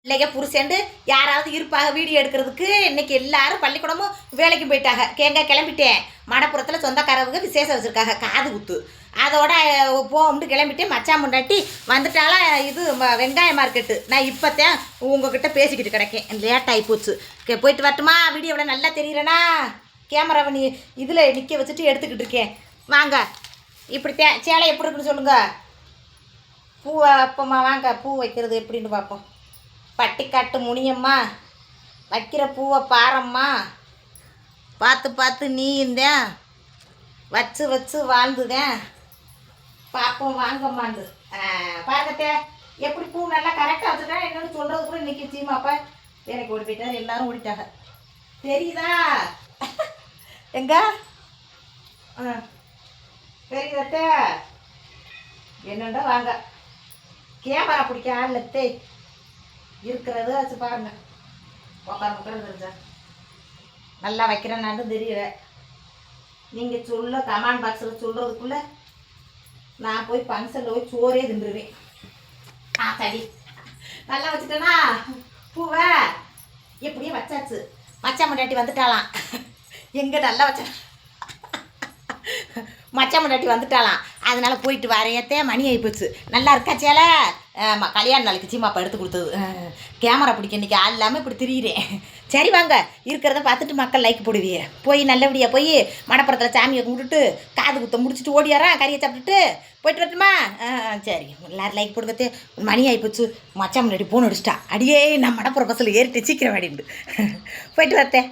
இல்லைங்க புருஷன்ட்டு யாராவது இருப்பாங்க வீடியோ எடுக்கிறதுக்கு. இன்னைக்கு எல்லாரும் பள்ளிக்கூடமும் வேலைக்கு போயிட்டாங்க. கிளம்பிட்டேன். மடப்புறத்தில் சொந்தக்காரவங்க விசேஷம் வச்சுருக்காங்க, காது குத்து. அதோட போகும்ட்டு கிளம்பிட்டேன். மச்சான் முன்னாட்டி வந்துட்டாலும் இது வெங்காய மார்க்கெட்டு. நான் இப்போத்தான் உங்ககிட்ட பேசிக்கிட்டு கிடக்கேன், லேட் ஆகி போச்சு. போயிட்டு வரட்டுமா? வீடியோவில் நல்லா தெரியுறேனா? கேமராவை நீ இதில் நிற்க வச்சுட்டு எடுத்துக்கிட்டு இருக்கேன். வாங்க. இப்படித்தான் சேலை எப்படி இருக்குன்னு சொல்லுங்கள். பூவை அப்பம்மா வாங்க, பூ வைக்கிறது எப்படின்னு பார்ப்போம். பட்டிக்காட்டு முனியம்மா வைக்கிற பூவை பாரம்மா, பார்த்து பார்த்து நீ இருந்தேன் வச்சு வச்சு வாழ்ந்துதேன். பார்ப்போம் வாங்கம்மாண்டு. பாருங்கத்தே எப்படி பூ நல்லா கரெக்டாக வச்சுட்டா. என்னென்னு சொல்கிறது கூட இன்றைக்கி சீமாப்பா எனக்கு ஓடி போயிட்டார். எல்லோரும் ஓடிட்டாங்க. தெரியுதா? எங்க தெரியுதத்தே? என்னண்டா வாங்க. கேமரா பிடிக்க ஆள்லத்தே இருக்கிறது வச்சு பாருங்க. உட்காந்து தெரிஞ்சா நல்லா வைக்கிறேன்னு தெரியல. நீங்கள் சொல்ல கமெண்ட் பாக்ஸில் சொல்கிறதுக்குள்ளே நான் போய் ஃபங்க்ஷனில் போய் சோறே தின்றுவேன். சரி நல்லா வச்சுட்டேனா பூவை? எப்படியே வச்சாச்சு. மச்சான் முன்னாடி வந்துட்டாலாம். எங்கே நல்லா வச்சேன். மச்சான் முன்னாடி வந்துட்டாலாம். அதனால் போயிட்டு வரையத்தே மணி ஆகிப்போச்சு. நல்லா இருக்கா சேலை? கல்யாண நாளைக்கு சீமாப்பா எடுத்து கொடுத்தது. கேமரா பிடிக்க இன்றைக்கி ஆள் இல்லாமல் இப்படி திரியிறேன். சரி வாங்க, இருக்கிறத பார்த்துட்டு மக்கள் லைக் போடுவீங்க. போய் நல்லபடியாக போய் மடப்புறத்தில் சாமியை கும்பிட்டுட்டு காது குத்த முடிச்சுட்டு ஓடியாரா கறியை சாப்பிட்டுட்டு போயிட்டு வரட்டுமா? சரி எல்லோரும் லைக் போடுங்கத்தே. மணி ஆகிப்போச்சு. மச்சான் முன்னாடி போன் அடிச்சிட்டா. அடியே நான் மடப்புற பஸ்ஸில் ஏறிட்டு சீக்கிரம் வாடிண்டு போயிட்டு வரத்தே.